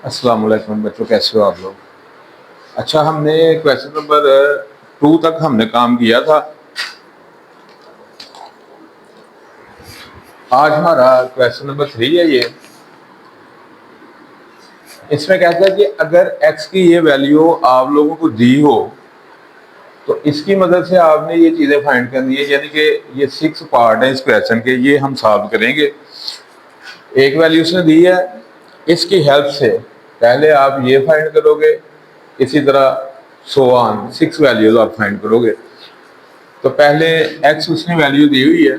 अस्सलाम वालेकुम बच्चों, कैसे हो आप लोग। अच्छा, हमने क्वेश्चन नंबर 2 तक हमने काम किया था। आज हमारा क्वेश्चन नंबर 3 है ये। इसमें कहता है कि अगर x की ये वैल्यू आप लोगों को दी हो तो इसकी मदद से आपने ये चीज़ें फाइंड करनी है, यानी कि ये 6 पार्ट हैं इस क्वेश्चन के, ये हम सॉल्व करेंगे। एक वैल्यू उसने दी है, इसकी हेल्प से पहले आप ये फाइंड करोगे, इसी तरह सो ऑन 6 वैल्यूज आप फाइंड करोगे। तो पहले x उसने वैल्यू दी हुई है,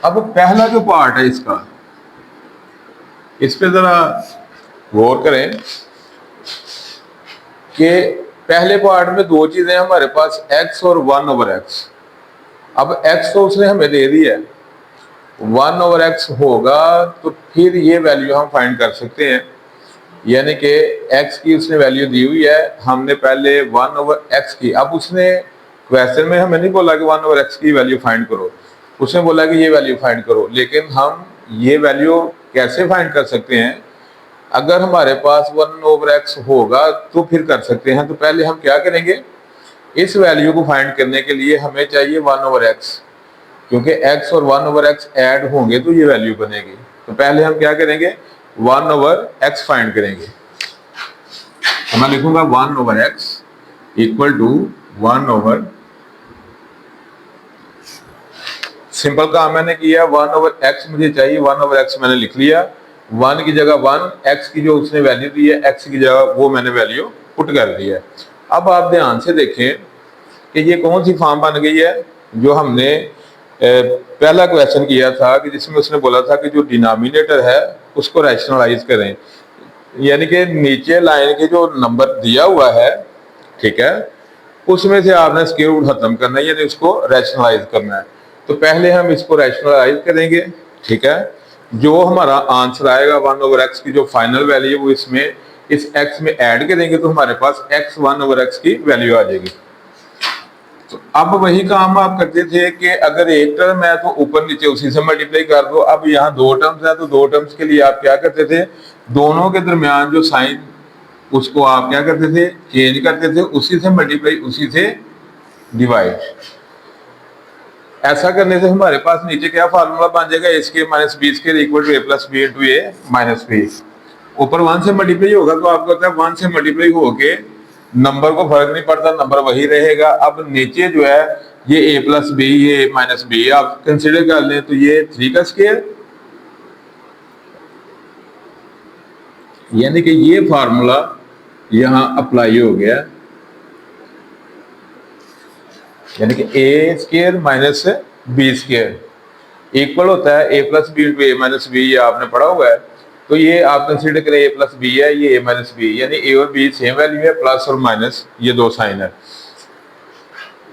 अब पहला जो पार्ट है इसका, इस पे जरा गौर करें कि पहले पार्ट में दो चीजें हमारे पास, x और 1/x। अब x तो उसने हमें दे दी है, 1/x होगा तो फिर ये वैल्यू हम फाइंड कर सकते हैं। यानी कि x की उसने वैल्यू दी हुई है, हमने पहले 1/x की। अब उसने क्वेश्चन में हमें नहीं बोला कि 1/x की वैल्यू फाइंड करो, उसने बोला कि ये वैल्यू फाइंड करो। लेकिन हम ये वैल्यू कैसे फाइंड कर सकते हैं? अगर हमारे पास 1/x होगा तो फिर कर सकते हैं। तो पहले हम क्या करेंगे, इस वैल्यू को फाइंड करने के लिए हमें चाहिए 1/x, क्योंकि x और 1/x ऐड होंगे तो ये वैल्यू बनेगी। तो पहले हम क्या करेंगे, 1/x फाइंड करेंगे। तो मैं लिखूंगा 1/x इक्वल टू 1/, सिंपल काम मैंने किया, 1/x मुझे चाहिए, 1/x मैंने लिख लिया। 1 की जगह 1, x की जो उसने वैल्यू दी है x की जगह वो मैंने वैल्यू पुट कर दी है। अब आप ध्यान से देखें कि ये कौन सी फॉर्म बन गई है, जो हमने पहला क्वेश्चन किया था कि जिसमें उसने बोला था कि जो डिनोमिनेटर है उसको रैशनलाइज करें। यानी कि नीचे लाइन के जो नंबर दिया हुआ है, ठीक है, उसमें से आपने स्क्वायर रूट खत्म करना है, यानी उसको रैशनलाइज करना है। तो पहले हम इसको रैशनलाइज करेंगे, ठीक है। जो हमारा आंसर आएगा 1/x की जो फाइनल वैल्यू है वो इसमें इस x में ऐड करेंगे तो हमारे पास x 1/x की वैल्यू आ जाएगी। तो अब वही काम आप करते थे कि अगर एक टर्म है तो ऊपर नीचे उसी से मल्टीप्लाई कर दो। अब यहाँ दो टर्म्स है तो दो टर्म्स के लिए आप क्या करते थे, दोनों के दरमियान जो साइन उसको आप क्या करते थे, चेंज करते थे, उसी से मल्टीप्लाई उसी से डिवाइड। ऐसा करने से हमारे पास नीचे क्या फार्मूला बन जाएगा, A square minus B square equal to A plus B into A minus B. ऊपर 1 से मल्टीप्लाई होगा तो आपको पता है 1 से मल्टीप्लाई होके नंबर को फर्क नहीं पड़ता, नंबर वही रहेगा। अब नीचे जो है ये ए प्लस बी, ये माइनस बी आप कंसिडर कर लें तो ये 3 का स्क्वायर, यानी कि ये फार्मूला यहां अप्लाई हो गया। यानी कि A square minus B square equal होता है A plus B into A minus B, ये आपने पढ़ा हुआ है। तो ये आप कंसिडर करें ए प्लस बी है, ये ए माइनस बी, यानी ए और बी सेम वैल्यू है, प्लस और माइनस ये दो साइन है।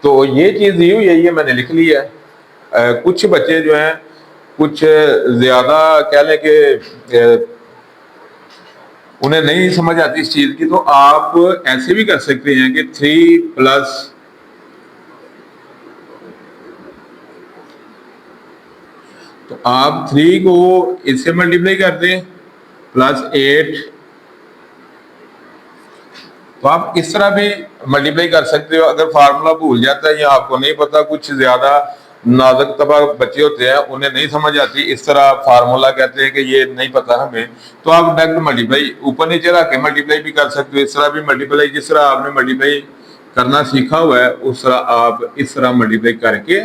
तो ये चीज दी हुई है, ये मैंने लिख ली है। कुछ बच्चे जो हैं कुछ ज्यादा कह लें कि उन्हें नहीं समझ आती इस चीज की, तो आप ऐसे भी कर सकते हैं कि 3 प्लस, तो आप 3 को इससे मल्टीप्लाई कर दें प्लस 8, तो आप इस तरह भी मल्टीप्लाई कर सकते हो। अगर फार्मूला भूल जाता है या आपको नहीं पता, कुछ ज्यादा नाजुक तबा बच्चे होते हैं उन्हें नहीं समझ आती, इस तरह फार्मूला कहते हैं कि ये नहीं पता हमें, तो आप डायरेक्ट मल्टीप्लाई ऊपर नीचे रख के मल्टीप्लाई भी कर सकते हो। इस तरह भी मल्टीप्लाई, जिस तरह आपने मल्टीप्लाई करना सीखा हुआ है उस तरह आप इस तरह मल्टीप्लाई करके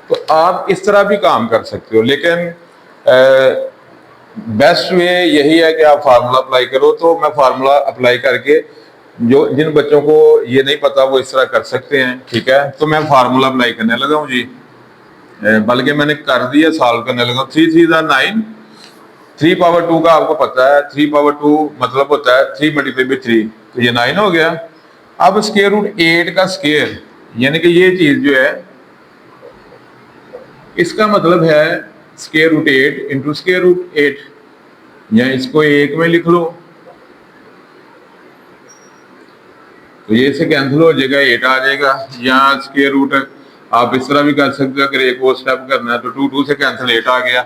तो आप इस तरह भी काम कर सकते हो। लेकिन बेस्ट वे यही है कि आप फार्मूला अप्लाई करो। तो मैं फार्मूला अप्लाई करके, जो जिन बच्चों को ये नहीं पता वो इस तरह कर सकते हैं, ठीक है। तो मैं फार्मूला अप्लाई करने लगा हूँ जी, बल्कि मैंने कर दिया, सॉल्व करने लगा। 3 3 9, 3 पावर 2 का आपको पता है, 3 पावर 2 मतलब होता है 3 मल्टीप्लाई बाई 3, तो ये 9 हो गया। अब स्क्वायर रूट 8 का स्क्वायर, यानी कि ये चीज जो है इसका मतलब है square root 8 into square root 8। या इसको एक में लिख लो, तो ये से कैंसिल हो जाएगा, 8 आ जाएगा। यहाँ स्क्वायर रूट आप इस तरह भी कर सकते हो, अगर एक और स्टेप करना है तो 2 से कैंसिल 8 आ गया।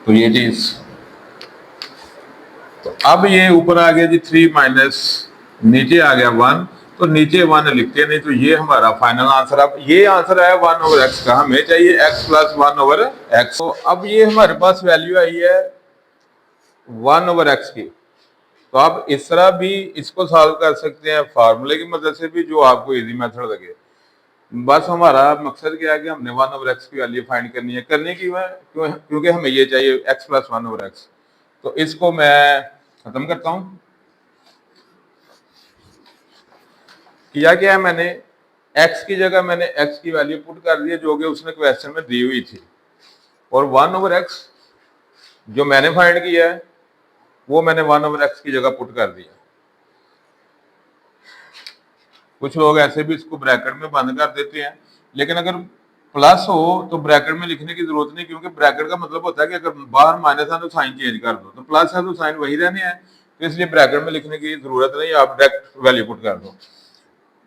तो ये चीज, तो अब ये ऊपर आ गया जी 3 माइनस, नीचे आ गया 1, तो नीचे 1 लिखते नहीं, तो ये हमारा फाइनल आंसर। अब ये आंसर आया 1/x का, हमें चाहिए x प्लस 1/x। तो अब ये हमारे पास वैल्यू आई है 1/x की। तो आप इस तरह भी इसको सॉल्व कर सकते हैं फार्मूले की मदद से भी, जो आपको इजी मेथड लगे। बस हमारा मकसद क्या है कि हमने 1/x की वैल्यू फाइंड करनी है, करने की वह क्योंकि हमें ये चाहिए x प्लस 1/x। तो इसको मैं खत्म करता हूं। किया क्या है मैंने, x की जगह मैंने x की वैल्यू पुट कर दी है जो कि उसने क्वेश्चन में दी हुई थी, और 1/x जो मैंने फाइंड किया है वो मैंने 1/x की जगह पुट कर दिया। कुछ लोग ऐसे भी इसको ब्रैकेट में बंद कर देते हैं, लेकिन अगर प्लस हो तो ब्रैकेट में लिखने की जरूरत नहीं, क्योंकि ब्रैकेट का मतलब होता है कि अगर बाहर माइनस है तो साइन चेंज कर दो, तो प्लस है तो साइन वही रहने हैं, तो इसलिए ब्रैकेट में लिखने की जरूरत नहीं, आप डायरेक्ट वैल्यू पुट कर दो।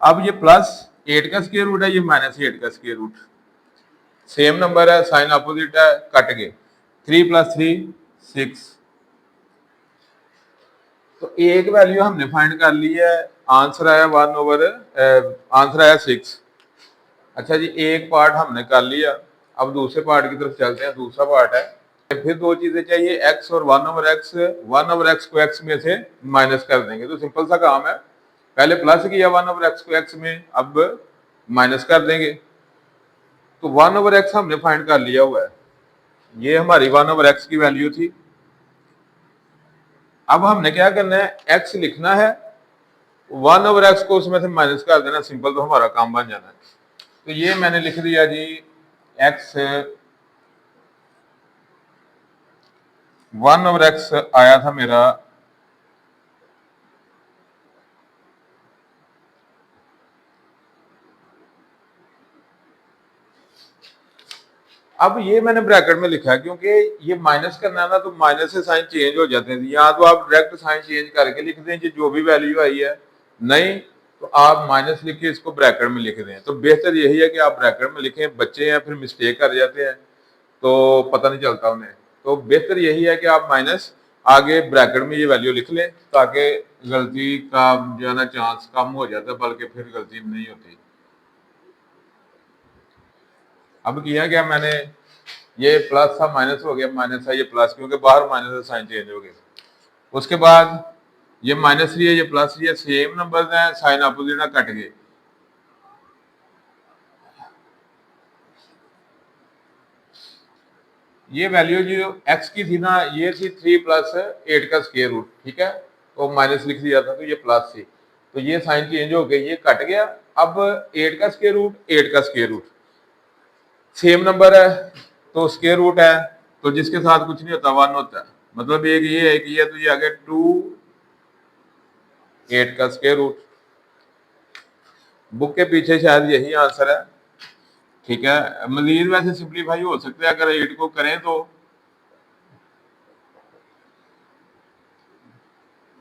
अब ये प्लस 8 का स्क्वायर रूट है, ये माइनस 8 का स्क्वायर रूट, सेम नंबर है, साइन अपोजिट है, कट गए। 3 + 3 6, तो एक वैल्यू हमने फाइंड कर ली है, आंसर आया 6। अच्छा जी, एक पार्ट हमने कर लिया, अब दूसरे पार्ट की तरफ चलते हैं। दूसरा पार्ट है, फिर दो चीजें चाहिए, x और 1/x। 1/x को x में से माइनस कर देंगे, तो सिंपल सा काम है, पहले प्लस किया 1/x को x में, अब माइनस कर देंगे। तो 1/x हमने फाइंड कर लिया हुआ है, ये हमारी 1/x की वैल्यू थी। अब हमने क्या करना है, x लिखना है, 1/x को उसमें से माइनस कर देना, सिंपल, तो हमारा काम बन जाना है। तो ये मैंने लिख दिया जी, x 1/x आया था मेरा अब ये मैंने ब्रैकेट में लिखा है, क्योंकि ये माइनस करना है ना, तो माइनस से साइन चेंज हो जाते हैं। यहाँ तो आप डायरेक्ट साइन चेंज करके लिख दें कि जो भी वैल्यू आई है, नहीं तो आप माइनस लिख के इसको ब्रैकेट में लिख दें। तो बेहतर यही है कि आप ब्रैकेट में लिखें, बच्चे हैं फिर मिस्टेक कर जाते हैं तो पता नहीं चलता उन्हें। तो बेहतर यही है कि आप माइनस आगे ब्रैकेट में ये वैल्यू लिख लें, ताकि गलती का जो है ना चांस कम हो जाता है, बल्कि फिर गलती नहीं होती। अब किया क्या मैंने, ये प्लस था माइनस हो गया, माइनस है ये प्लस, क्योंकि बाहर माइनस है साइन चेंज हो गया। उसके बाद ये माइनस लिया, ये प्लस लिया, सेम नंबर है, साइन अपोजिट ना, कट गए। ये वैल्यू जो x की थी ना, ये थी 3 + 8 का स्क्वायर रूट, ठीक है, तो माइनस लिख दिया था, तो ये प्लस थी, तो ये साइन चेंज हो गया, ये कट गया। अब 8 का स्क्वायर रूट, 8 का स्क्वायर रूट, सेम नंबर है तो स्क्वायर रूट है, तो जिसके साथ कुछ नहीं होता 1 होता है, मतलब एक ये है, तो ये आ गया 2 8 का स्क्वायर रूट। बुक के पीछे शायद यही आंसर है, ठीक है। मजीद वैसे सिंपलीफाई हो सकता है अगर 8 को करें तो,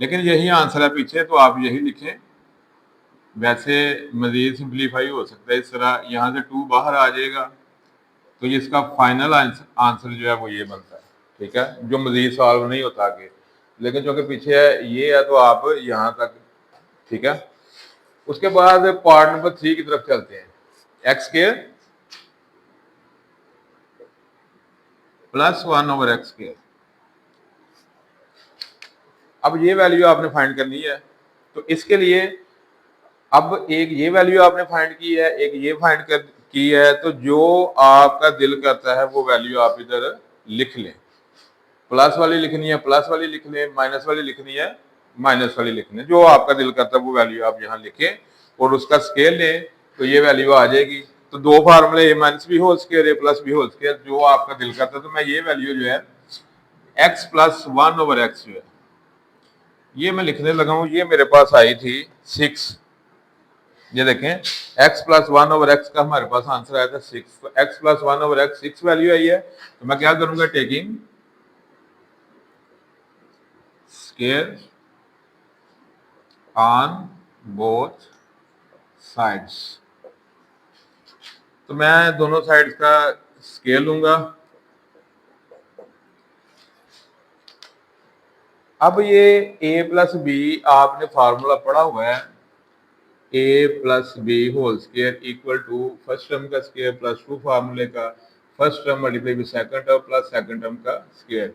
लेकिन यही आंसर है पीछे, तो आप यही लिखें। वैसे मजीद सिंपलीफाई हो सकता है इस तरह, यहाँ से 2 बाहर आ जाएगा, तो ये इसका फाइनल आंसर जो है वो ये बनता है, ठीक है, जो मजीद सॉल्व नहीं होता आगे। लेकिन जो कि पीछे है ये है, तो आप यहाँ तक, ठीक है। उसके बाद पार्ट नंबर 3 की तरफ चलते हैं, x² + 1/x²। अब ये वैल्यू आपने फाइंड करनी है, तो इसके लिए अब एक ये वैल्यू आपने फाइंड की है, एक ये फाइंड कर की है, तो जो आपका दिल करता है वो वैल्यू आप इधर लिख लें। प्लस वाली लिखनी है प्लस वाली लिख लें, माइनस वाली लिखनी है माइनस वाली लिखनी है, जो आपका दिल करता है वो वैल्यू आप यहाँ लिखें और उसका स्केल लें, तो ये वैल्यू आ जाएगी। तो दो फार्मूले, ए माइनस भी होल स्केयर, ए प्लस भी होल स्केयर, जो आपका दिल करता है। तो मैं ये वैल्यू जो है x + 1/x जो है ये मैं लिखने लगा हूँ, ये मेरे पास आई थी 6, ये देखें x plus one over x का हमारे पास आंसर आया था 6, तो x plus one over x 6 value आई है, तो मैं क्या करूंगा, taking square on both sides, तो मैं दोनों साइड्स का स्केयर लूंगा। अब ये a प्लस बी आपने फार्मूला पढ़ा हुआ है, a plus B whole square equal to first term का स्केयर प्लस 2 फार्मूले का first term multiply with second term plus second term का स्केयर।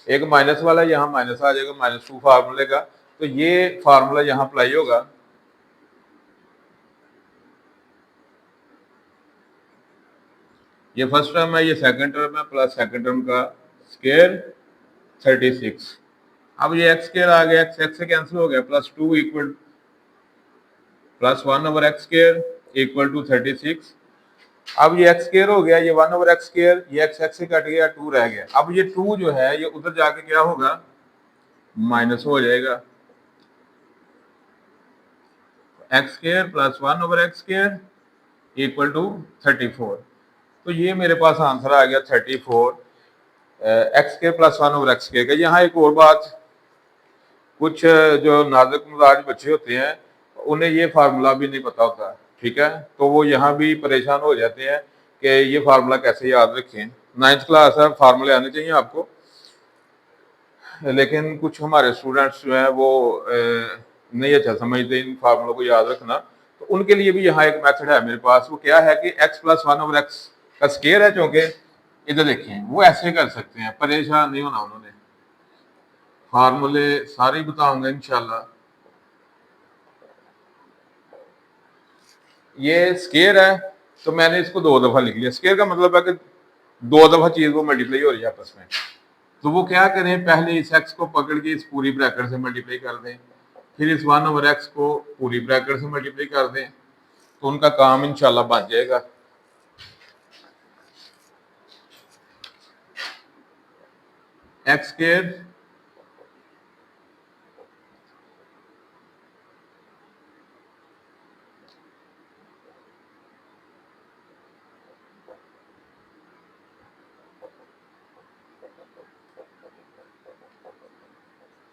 एक माइनस वाला यहाँ माइनस आ जाएगा -2 फार्मूले का, तो ये फार्मूला यहाँ अप्लाई होगा। ये फर्स्ट टर्म है, ये सेकंड टर्म है, प्लस सेकंड टर्म का स्केयर 36। अब ये एक्स स्केयर आ गया, एक्स एक्स से कैंसिल हो गया, +2 equal plus 1 over x square equal to 36। अब ये एक्स स्केयर हो गया, ये 1 ओवर एक्स स्केयर, ये एक्स एक्स से कट गया, 2 रह गया। अब ये 2 जो है ये उधर जाके क्या होगा, माइनस हो जाएगा, x square plus 1 over x square equal to 34। तो ये मेरे पास आंसर आ गया 34 x square plus 1 over x square का। यहाँ एक और बात, कुछ जो नाजुक मिजाज बच्चे होते हैं उन्हें ये फार्मूला भी नहीं पता होता, ठीक है, तो वो यहाँ भी परेशान हो जाते हैं कि ये फार्मूला कैसे याद रखें। 9th क्लास है, फार्मूले आने चाहिए आपको, लेकिन कुछ हमारे स्टूडेंट्स जो हैं वो नहीं अच्छा समझते इन फार्मूलों को याद रखना, तो उनके लिए भी यहाँ एक मेथड है मेरे पास। वो क्या है कि x प्लस 1 ओवर एक्स का स्केयर है, चूंकि इधर देखें वो ऐसे कर सकते हैं, परेशान नहीं होना उन्होंने, फार्मूले सारे ही बताऊंगा इंशाल्लाह। ये स्केयर है, तो मैंने इसको 2 दफा लिख लिया। स्केयर का मतलब है कि 2 दफा चीज वो मल्टीप्लाई हो रही है आपस में, तो वो क्या करें, पहले इस एक्स को पकड़ के इस पूरी ब्रैकेट से मल्टीप्लाई कर दें, फिर इस 1 ओवर एक्स को पूरी ब्रैकेट से मल्टीप्लाई कर दें, तो उनका काम इंशाल्लाह बन जाएगा। एक्स स्केयर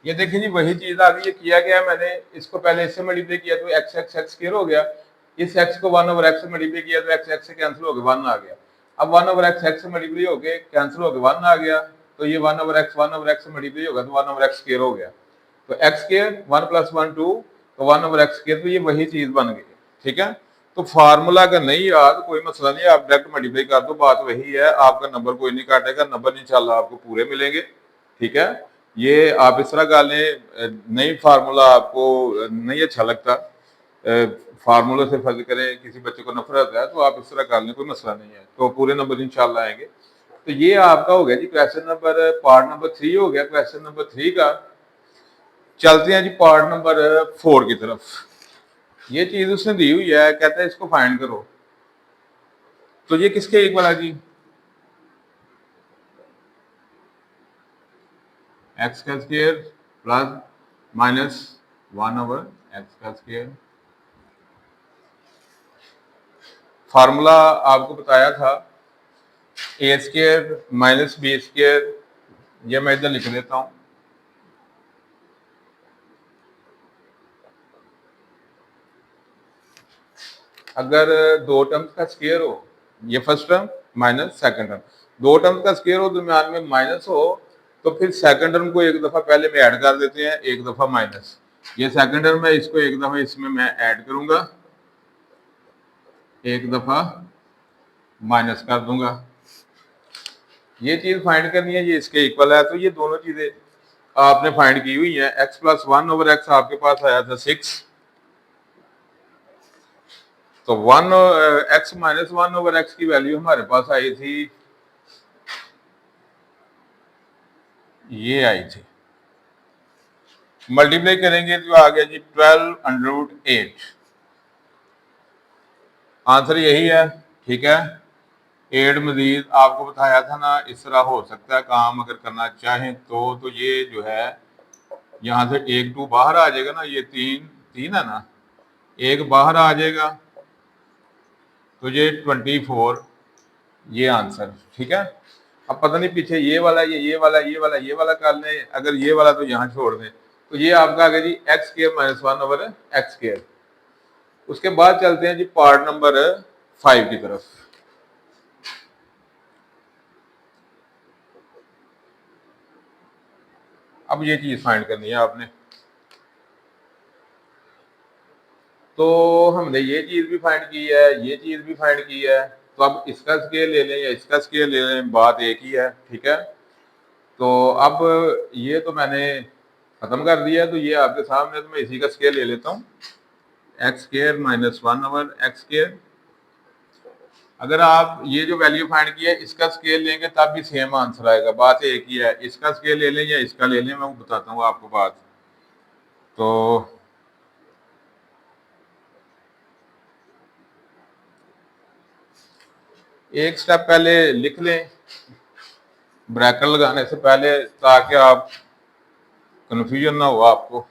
ये देखिए जी वही चीज आ गई, ये किया गया, मैंने इसको पहले इससे मल्टीप्लाई किया तो एक्स एक्स एक्स स्क्वायर हो गया, इस एक्स को 1 ओवर एक्स से मल्टीप्लाई किया तो एक्स एक्स से कैंसिल हो गया 1 आ गया। अब 1 ओवर एक्स एक्स से मल्टीप्लाई हो गए कैंसिल हो गया 1 आ गया, तो ये 1 ओवर एक्स से मल्टीप्लाई होगा तो 1 ओवर एक्स स्क्वायर हो गया, तो एक्स स्क्वायर 1 प्लस 1 2, तो 1 ओवर एक्स स्क्वायर, तो ये वही चीज बन गई, ठीक है। तो फार्मूला का नहीं याद कोई मसला नहीं, आप डायरेक्ट मल्टीप्लाई कर दो, बात वही है, आपका नंबर कोई नहीं काटेगा, नंबर इंशाल्लाह आपको पूरे मिलेंगे, ठीक है। ये आप इस तरह कर लें, नई फार्मूला आपको नहीं अच्छा लगता, फार्मूले से फर्ज करें, किसी बच्चे को नफरत है, तो आप इस तरह कर लें, कोई मसला नहीं है, तो पूरे नंबर इंशाल्लाह आएंगे। तो ये आपका हो गया जी क्वेश्चन नंबर, पार्ट नंबर 3 हो गया क्वेश्चन नंबर 3 का। चलते हैं जी पार्ट नंबर 4 की तरफ। ये चीज उसने दी हुई है, कहता है इसको फाइंड करो, तो ये किसके इक्वल है जी, एक्स का square plus minus 1 over x का स्क्वायर। फार्मूला आपको बताया था ए स्क्वायर माइनस बी स्क्वायर, ये मैं इधर लिख देता हूं। अगर 2 टर्म्स का स्क्वायर हो, ये first term minus second term, 2 terms का स्क्वायर हो, दरमियान में माइनस हो, तो फिर सेकंड टर्म को एक दफा पहले में ऐड कर देते हैं, एक दफा माइनस, ये सेकंड टर्म है, इसको एक दफा इसमें मैं ऐड करूंगा, एक दफा माइनस कर दूंगा। ये चीज फाइंड करनी है, ये इसके इक्वल है, तो ये दोनों चीजें आपने फाइंड की हुई है। एक्स प्लस 1 ओवर एक्स आपके पास आया था 6, तो 1 एक्स माइनस 1 ओवर एक्स की वैल्यू हमारे पास आई थी, ये आई थी, मल्टीप्लाई करेंगे तो आ गया जी 12√8, आंसर यही है, ठीक है। 8 मजीद आपको बताया था ना, इस तरह हो सकता है काम अगर करना चाहें तो ये जो है यहाँ से 1 2 बाहर आ जाएगा ना, ये 3 3 है ना, एक बाहर आ जाएगा, तो ये 24 ये आंसर। ठीक है, अब पता नहीं पीछे ये वाला ये वाला ये वाला ये वाला कर लें, अगर ये वाला तो यहाँ छोड़ दें, तो ये आपका आ गया जी एक्स स्क्वायर माइनस 1/x²। उसके बाद चलते हैं जी पार्ट नंबर 5 की तरफ। अब ये चीज फाइंड करनी है आपने। तो हमने ये चीज भी फाइंड की है, ये चीज भी फाइंड की है, तो अब इसका स्केल ले लें या इसका स्केल ले लें, बात एक ही है। ठीक है, तो अब ये तो मैंने खत्म कर दिया, तो ये आपके सामने, तो मैं इसी का स्केल ले लेता हूँ, x² माइनस 1/x²। अगर आप ये जो वैल्यू फाइंड की है इसका स्केल लेंगे तब भी सेम आंसर आएगा, बात एक ही है। इसका स्केल ले लें या इसका ले लें, मैं बताता हूँ आपको बात। तो एक स्टेप पहले लिख लें ब्रैकेट लगाने से पहले, ताकि आप कंफ्यूजन ना हो आपको,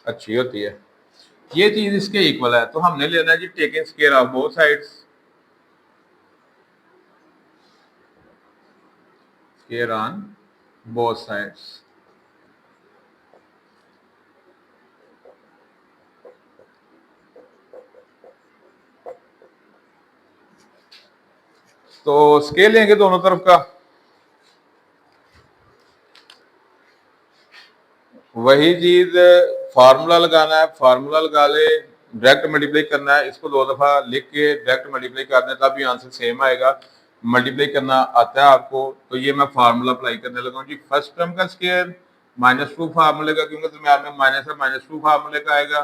अच्छी होती है। ये चीज इसके इक्वल है, तो हमने लेना है जी taking square of both sides, square on both sides. तो स्केल लेंगे दोनों तरफ का, वही चीज फार्मूला लगाना है, फार्मूला लगा ले, डायरेक्ट मल्टीप्लाई करना है, इसको 2 दफा लिख के डायरेक्ट मल्टीप्लाई कर दें तब भी आंसर सेम आएगा। मल्टीप्लाई करना आता है आपको, तो ये मैं फार्मूला अप्लाई करने लगा हूँ जी। फर्स्ट टर्म का स्केयर -2 फार्मूले का, क्योंकि दरम्यान में माइनस है, -2 फार्मूले का आएगा।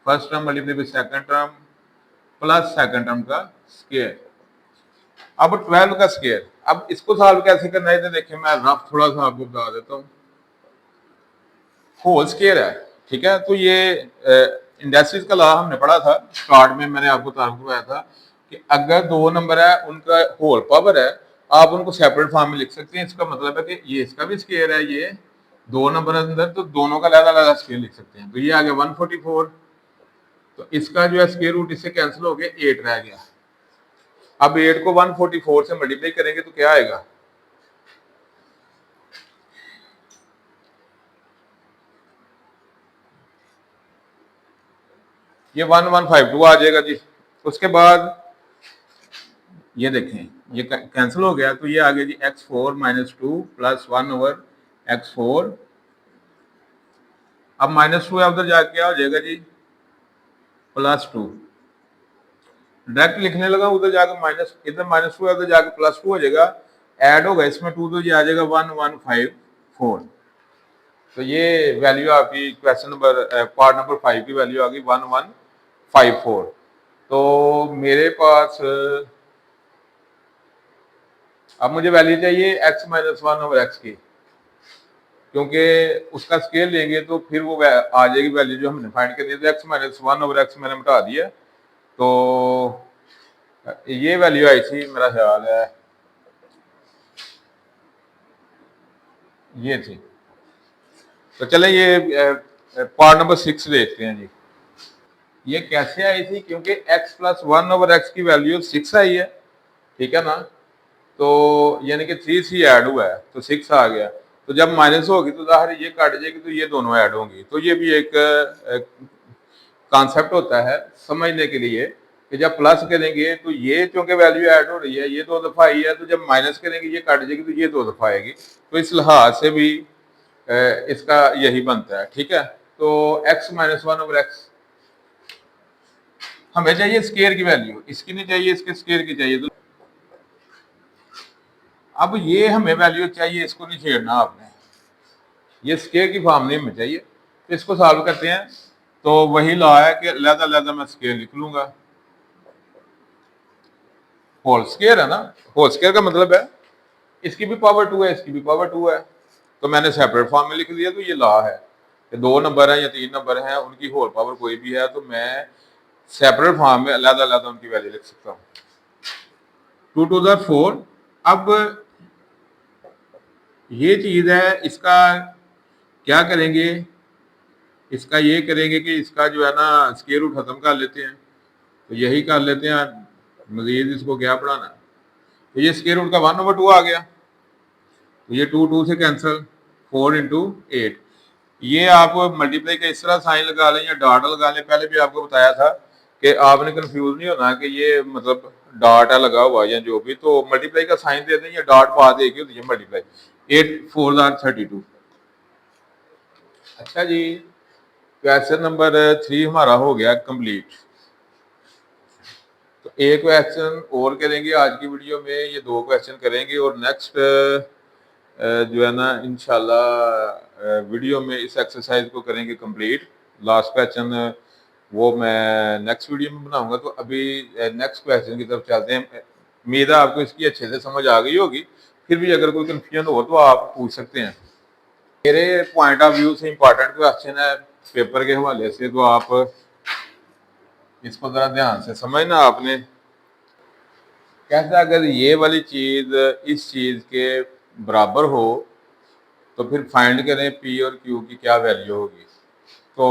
First term multiply by second term plus second term का स्केयर। अब 12 का स्केयर, अब इसको सॉल्व कैसे करना है, तो देखिए मैं रफ थोड़ा सा आपको बता देता हूँ। होल स्केयर है, ठीक है, तो ये इंडस्ट्रीज का लॉ हमने पढ़ा था स्टार्ट में, मैंने आपको तारुफ करवाया था कि अगर 2 नंबर है उनका होल पावर है, आप उनको सेपरेट फॉर्म में लिख सकते हैं। इसका मतलब है कि ये इसका भी स्केयर है, ये 2 नंबर अंदर, तो दोनों का अलग अलग स्केयर लिख सकते हैं। तो ये आ गया 144, तो इसका जो है स्केयर रूट इससे कैंसिल हो गया, 8 रह गया। अब 8 को 144 से मल्टीप्लाई करेंगे तो क्या आएगा, ये 1152 आ जाएगा जी। उसके बाद ये देखें ये कैंसिल हो गया, तो ये आ गया जी x4 - 2 + 1/x4। अब -2 है, उधर जाके क्या हो जाएगा जी +2। डायरेक्ट लिखने लगा, उधर जाकर माइनस, इधर -2 है, उधर जाकर +2 हो जाएगा, ऐड होगा इसमें 2, तो ये आ जाएगा 1154। तो ये वैल्यू आपकी क्वेश्चन नंबर पार्ट नंबर 5 की वैल्यू आ गई 1154। तो मेरे पास अब मुझे वैल्यू चाहिए x - 1/x की, क्योंकि उसका स्केल लेंगे तो फिर वो आ जाएगी वैल्यू जो हमने फाइंड करनी है। तो x - 1/x मैंने मिटा दिया, तो ये वैल्यू आई थी, मेरा ख्याल है ये थी। तो चले ये पार्ट नंबर 6 देखते हैं जी। ये कैसे आई थी, क्योंकि x + 1/x की वैल्यू 6 आई है, ठीक है ना, तो यानी कि 3 ऐड हुआ है तो 6 आ गया। तो जब माइनस होगी तो जाहिर ये काट जाएगी, तो ये दोनों ऐड होंगी। तो ये भी एक कॉन्सेप्ट होता है समझने के लिए कि जब प्लस करेंगे तो ये चूंकि वैल्यू ऐड हो रही है, ये 2 दफा आई है, तो जब माइनस करेंगे ये काट जाएगी, तो ये 2 दफा आएगी। तो इस लिहाज से भी इसका यही बनता है, ठीक है। तो x - 1/x हमें चाहिए स्केयर की वैल्यू, इसकी नहीं चाहिए, इसके स्केयर की चाहिए। तो अब ये हमें वैल्यू चाहिए, इसको नहीं छेड़ना आपने, ये स्केयर की फॉर्म नहीं हमें चाहिए। तो इसको सॉल्व करते हैं, तो वही लॉ है कि अलग-अलग मैं स्केयर लिख लूंगा। होल स्केयर है ना, होल स्केयर का मतलब है इसकी भी पावर 2 है, इसकी भी पावर 2 है, तो मैंने सेपरेट फॉर्म में लिख दिया। तो ये लॉ है कि 2 नंबर है या 3 नंबर है, उनकी होल पावर कोई भी है, तो मैं सेपरेट फॉर्म में अलग-अलग उनकी वैल्यू लिख सकता हूँ। 2⁴। अब ये चीज है, इसका क्या करेंगे, इसका ये करेंगे कि इसका जो है ना स्क्वायर रूट खत्म कर लेते हैं, तो यही कर लेते हैं, मजीद इसको क्या पढ़ाना। तो ये स्क्वायर रूट का 1/2 आ गया, तो ये 2 से कैंसिल, 4 × 8। ये आप मल्टीप्लाई का इस तरह साइन लगा लें या डॉट लगा लें। पहले भी आपको बताया था कि आपने कंफ्यूज नहीं होना कि ये मतलब डॉट है लगा हुआ या जो भी, तो मल्टीप्लाई का साइन दे दें या डॉट बाद एक ही होती है मल्टीप्लाई। 8×4 = 32। अच्छा जी, क्वेश्चन नंबर 3 हमारा हो गया कंप्लीट। तो एक क्वेश्चन और करेंगे आज की वीडियो में, ये 2 क्वेश्चन करेंगे और नेक्स्ट जो है ना इंशाल्लाह वीडियो में इस एक्सरसाइज को करेंगे कंप्लीट। लास्ट क्वेश्चन वो मैं नेक्स्ट वीडियो में बनाऊंगा। तो अभी नेक्स्ट क्वेश्चन की तरफ चलते हैं। उम्मीद है आपको इसकी अच्छे से समझ आ गई होगी, फिर भी अगर कोई कंफ्यूजन हो तो आप पूछ सकते हैं। मेरे पॉइंट ऑफ व्यू से इम्पोर्टेंट क्वेश्चन है पेपर के हवाले से, तो आप इसको जरा ध्यान से समझना। आपने कैसा, अगर ये वाली चीज इस चीज के बराबर हो तो फिर फाइंड करें पी और क्यू की क्या वैल्यू होगी। तो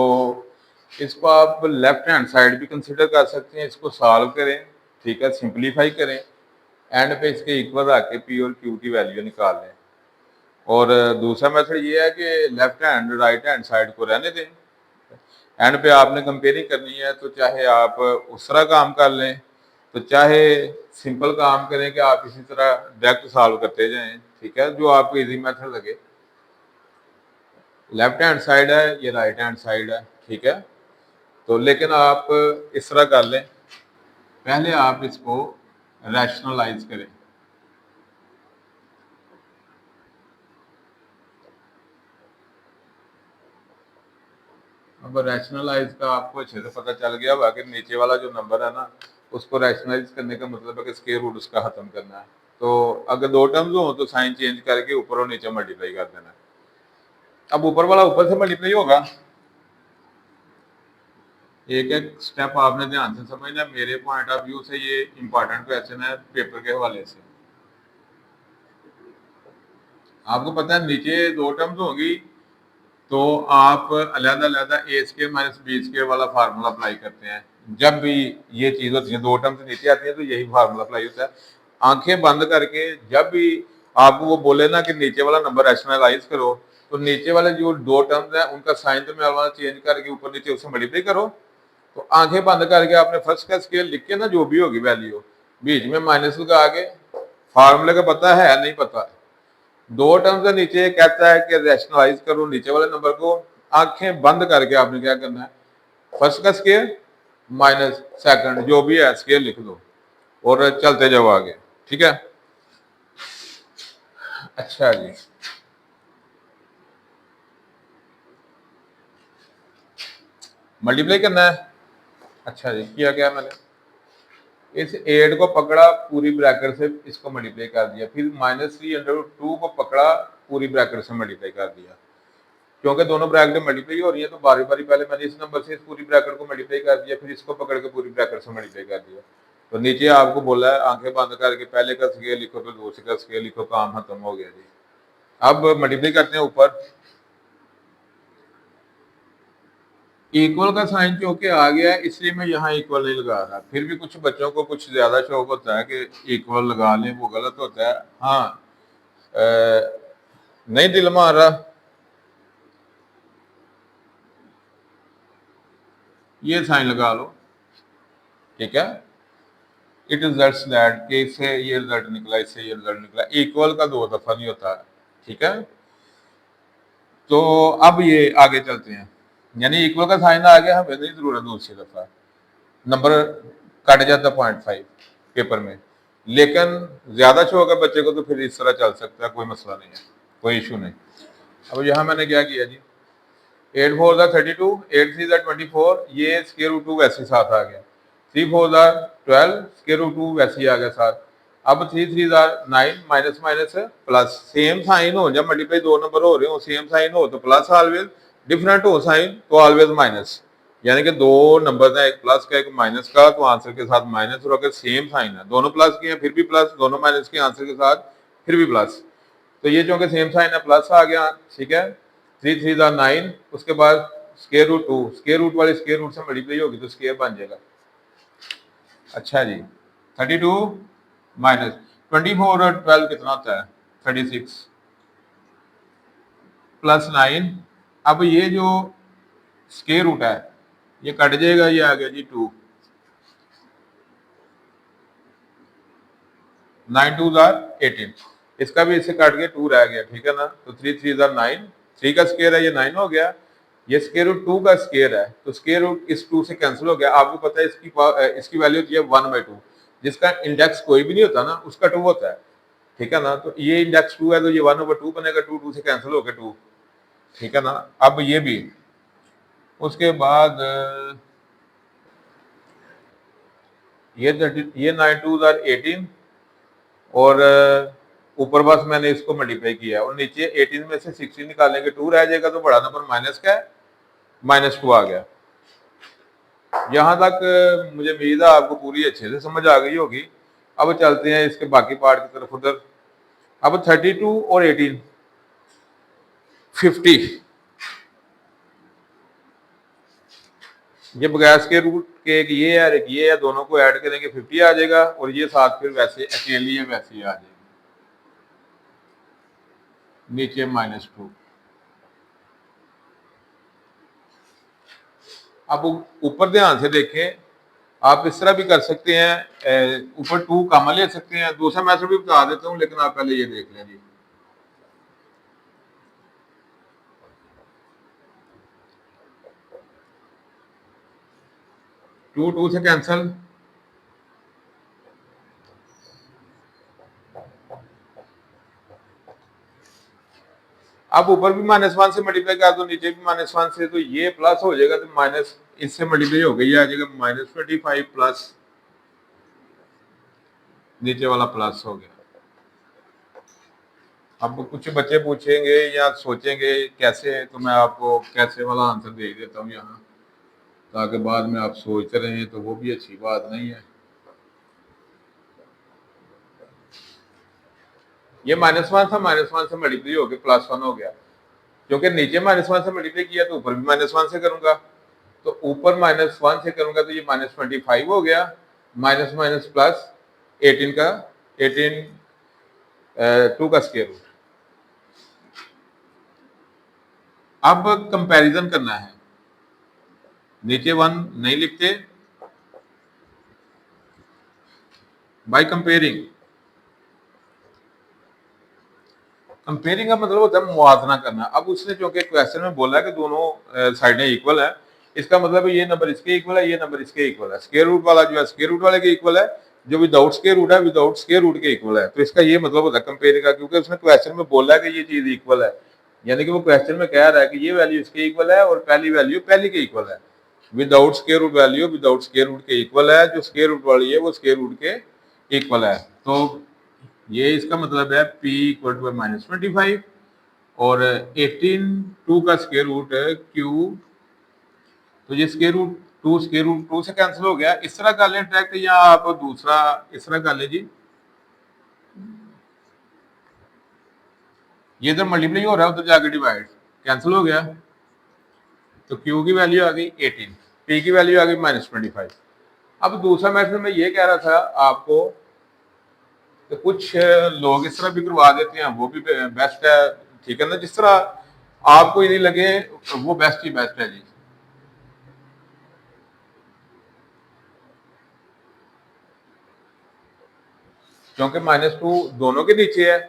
इसको आप लेफ्ट हैंड साइड भी कंसिडर कर सकते हैं, इसको सॉल्व करें, ठीक है, सिंप्लीफाई करें, एंड पे इसके इक्वल आके पी और क्यू की वैल्यू निकाल लें। और दूसरा मेथड ये है कि left hand right hand side को रहने दें, एंड पे आपने कंपेयरिंग करनी है, तो चाहे आप उस तरह काम कर लें, तो चाहे सिंपल काम करें कि आप इसी तरह डायरेक्ट सॉल्व करते जाएं, ठीक है, जो आपको इजी मेथड लगे। लेफ्ट हैंड साइड है, ये राइट हैंड साइड है, ठीक है। तो लेकिन आप इस तरह कर लें, पहले आप इसको रैशनलाइज करें। अब रैशनलाइज का आपको अच्छे से पता चल गया होगा कि नीचे वाला जो नंबर है ना, उसको रैशनलाइज करने का मतलब है कि स्क्वायर रूट उसका खत्म करना है। तो अगर 2 टर्म्स हो तो साइन चेंज करके ऊपर और नीचे मल्टीप्लाई कर देना है। अब ऊपर वाला ऊपर से मल्टीप्लाई होगा। एक एक स्टेप आपने ध्यान से समझना। मेरे पॉइंट ऑफ व्यू से ये इंपॉर्टेंट क्वेश्चन है पेपर के हवाले से। आपको पता है नीचे 2 टर्म्स होंगी, तो आप अलग-अलग ए स्क्वायर माइनस बी स्क्वायर वाला फार्मूला अप्लाई करते हैं। जब भी ये चीज होती है 2 टर्म्स नीचे आती है तो यही फार्मूला अप्लाई होता है। आंखें बंद करके जब भी आपको वो बोले ना कि नीचे वाला नंबर रैशनलाइज करो, तो नीचे वाले जो 2 टर्म्स हैं उनका साइन तो मैं वाला चेंज करके ऊपर नीचे उससे मल्टीप्लाई करो। तो आंखें बंद करके आपने फर्स्ट का स्केल लिख के ना जो भी होगी वैल्यू, बीच में माइनस लगा के, फार्मूले का पता है नहीं पता, 2 टर्म से नीचे कहता है कि रैशनलाइज करो नीचे वाले नंबर को, आंखें बंद करके आपने क्या करना है, फर्स्ट का स्केल माइनस सेकंड जो भी है स्केल लिख दो और चलते जाओ आगे, ठीक है। अच्छा जी, मल्टीप्लाई करना है। अच्छा जी, किया क्या मैंने, इस 8 को पकड़ा पूरी ब्रैकेट से इसको मल्टीप्लाई कर दिया, फिर -3/2 को पकड़ा पूरी ब्रैकेट से मल्टीप्लाई कर दिया। क्योंकि दोनों ब्रैकेट मल्टीप्लाई हो रही है तो बारी बारी पहले मैंने इस नंबर से इस पूरी ब्रैकेट को मल्टीप्लाई कर दिया, फिर इसको पकड़ के पूरी ब्रैकेट से मल्टीप्लाई कर दिया। तो नीचे आपको बोला है आंखें बंद करके पहले का स्केल लिखो तो दूसरे का स्केल लिखो, काम खत्म हो गया जी। अब मल्टीप्लाई करते हैं ऊपर, इक्वल का साइन चौके आ गया है इसलिए मैं यहाँ इक्वल नहीं लगा रहा। फिर भी कुछ बच्चों को कुछ ज्यादा शौक होता है कि इक्वल लगा लें, वो गलत होता है। हाँ, नहीं दिल में आ रहा, ये साइन लगा लो, ठीक है। इट रिजल्ट्स दैट कि इससे ये रिजल्ट निकला, इससे ये रिजल्ट निकला। इक्वल का 2 दफा नहीं होता, ठीक है। तो अब ये आगे चलते हैं, यानी इक्वल का साइन आ गया, हमें नहीं जरूरत दूसरी दफा, नंबर कट जाता 0.5 पेपर में। लेकिन ज्यादा शौक है बच्चे को तो फिर इस तरह चल सकता है, कोई मसला नहीं है, कोई इशू नहीं। अब यहाँ मैंने क्या किया जी, 8×4 = 32, 8×3 = 24, ये स्क्वायर रूट 2 वैसे साथ आ गया, 3×4 = 12, स्क्वायर रूट 2 वैसे ही आ गया साथ। अब 3×3 = 9, minus minus plus, same sign हो जब मल्टीप्लाई 2 नंबर हो रहे हो, सेम साइन हो तो प्लस ऑलवेज, डिफरेंट हो साइन तो ऑलवेज माइनस। यानी कि 2 नंबर है, एक प्लस का एक माइनस का, तो आंसर के साथ माइनस, और अगर सेम साइन है दोनों प्लस के हैं फिर भी प्लस, दोनों माइनस के आंसर के साथ फिर भी प्लस। तो ये चूंकि सेम साइन है प्लस आ गया, ठीक है। 3×3 = 9, उसके बाद स्क्वायर रूट 2, स्क्वायर रूट वाले स्क्वायर रूट से मल्टीप्लाई होगी तो स्क्वायर बन जाएगा। अच्छा जी, 32 माइनस 24 और 12 कितना होता है? 36 प्लस 9। अब ये जो स्क्वायर रूट है ये कट जाएगा, ये आ गया जी 2, 9 2 18, इसका भी इससे काट के 2 रह गया, ठीक है ना। तो 3 3 9, 3 का स्क्वायर है ये 9 हो गया, ये स्क्वायर रूट 2 का स्क्वायर है तो स्क्वायर रूट इस 2 से कैंसिल हो गया। आपको पता है इसकी वैल्यू होती है 1/2, जिसका इंडेक्स कोई भी नहीं होता ना उसका 2 होता है, ठीक है ना। तो ये इंडेक्स 2 है तो ये 1/2 बनेगा, 2 2 से कैंसिल हो गया 2, ठीक है ना। अब ये भी उसके बाद ये 9 2 18 और ऊपर बस मैंने इसको मल्टीप्लाई किया और नीचे 18 में से 16 निकालने के 2 रह जाएगा तो बड़ा नंबर माइनस का है, -2 आ गया। यहाँ तक मुझे उम्मीद है आपको पूरी अच्छे से समझ आ गई होगी। अब चलते हैं इसके बाकी पार्ट की तरफ उधर। अब 32 और 18 50, ये बगैर के रूट के एक ये है एक ये है, दोनों को ऐड करेंगे 50 आ जाएगा और ये साथ फिर वैसे अकेली है वैसे ही आ जाएगी, नीचे -2। अब ऊपर ध्यान से देखें, आप इस तरह भी कर सकते हैं, ऊपर 2 कॉमन ले सकते हैं। दूसरा मेथड भी बता देता हूँ लेकिन आप पहले ये देख लें जी। 2 2 से कैंसल, अब ऊपर भी -1 से मल्टीप्लाई कर दो नीचे भी -1 से, तो ये प्लस हो जाएगा तो माइनस इससे मल्टीप्लाई हो गई, आ जाएगा -25 प्लस नीचे वाला प्लस हो गया। अब कुछ बच्चे पूछेंगे या सोचेंगे कैसे, तो मैं आपको कैसे वाला आंसर दे देता हूँ यहाँ, ताकि बाद में आप सोचते रहें तो वो भी अच्छी बात नहीं है। ये -1 था, -1 से मल्टीप्लाई हो गया +1 हो गया, क्योंकि नीचे -1 से मल्टीप्लाई किया तो ऊपर भी -1 से करूंगा, तो ऊपर -1 से करूंगा तो ये -25 हो गया, माइनस माइनस प्लस 18 का 18 2 का स्क्वायर रूट। अब कंपैरिजन करना है, नीचे 1 नहीं लिखते, बाय कंपेयरिंग। कंपेयरिंग का मतलब होता है मुआवजा करना। अब उसने चूंकि क्वेश्चन में बोला है कि दोनों साइडें इक्वल है, इसका मतलब ये नंबर इसके इक्वल है, ये नंबर इसके इक्वल है। स्क्वायर रूट वाला जो है स्क्वायर रूट वाले के इक्वल है, जो विदाउट स्क्वायर रूट है विदाउट स्क्वायर रूट के इक्वल है। तो इसका ये मतलब होता है कंपेयरिंग का, क्योंकि उसने क्वेश्चन में बोला है कि ये चीज इक्वल है, यानी कि वो क्वेश्चन में कह रहा है कि ये वैल्यू इसके इक्वल है और पहली वैल्यू पहली के इक्वल है। Without square root value without square root के इक्वल है, जो स्क्वायर रूट वाली है वो स्क्वायर रूट के इक्वल है। तो ये इसका मतलब है p = -25 और 18 2 का स्क्वायर रूट है q, तो ये स्क्वायर रूट 2 से कैंसिल हो गया। इस तरह कर लें डायरेक्ट, या आप दूसरा इस तरह कर लें जी, ये इधर मल्टीप्लाई हो रहा है उधर जाके डिवाइड, कैंसिल हो गया, तो q की वैल्यू आ गई 18, p की वैल्यू आ गई -25। अब दूसरा मेथड में ये कह रहा था आपको, तो कुछ लोग इस तरह भी करवा देते हैं, वो भी बेस्ट है, ठीक है ना। जिस तरह आपको यदि लगे वो बेस्ट ही बेस्ट है जी। क्योंकि -2 दोनों के नीचे है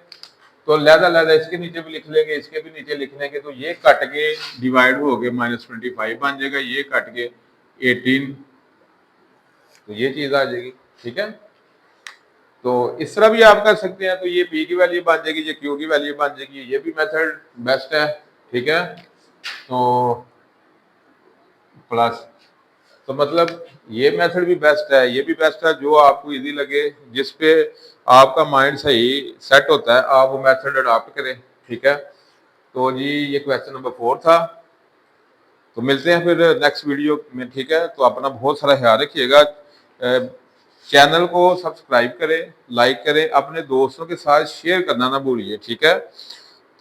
तो लहदा इसके नीचे भी लिख लेंगे, इसके भी नीचे लिख लेंगे, तो ये कट के डिवाइड हो गए -25 बन जाएगा, ये कट के 18, तो ये चीज आ जाएगी, ठीक है। तो इस तरह भी आप कर सकते हैं, तो ये p की वैल्यू बन जाएगी, ये q की वैल्यू बन जाएगी, ये भी मेथड बेस्ट है, ठीक है। तो प्लस, तो मतलब ये मेथड भी बेस्ट है, ये भी बेस्ट है, जो आपको इजी लगे, जिस पे आपका माइंड सही सेट होता है आप वो मेथड अडॉप्ट करें, ठीक है। तो जी ये क्वेश्चन नंबर 4 था। तो मिलते हैं फिर नेक्स्ट वीडियो में, ठीक है। तो अपना बहुत सारा ख्याल रखिएगा, चैनल को सब्सक्राइब करें, लाइक करें, अपने दोस्तों के साथ शेयर करना ना भूलिए, ठीक है।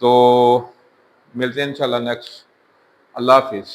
तो मिलते हैं इंशाल्लाह नेक्स्ट। अल्लाह हाफिज़।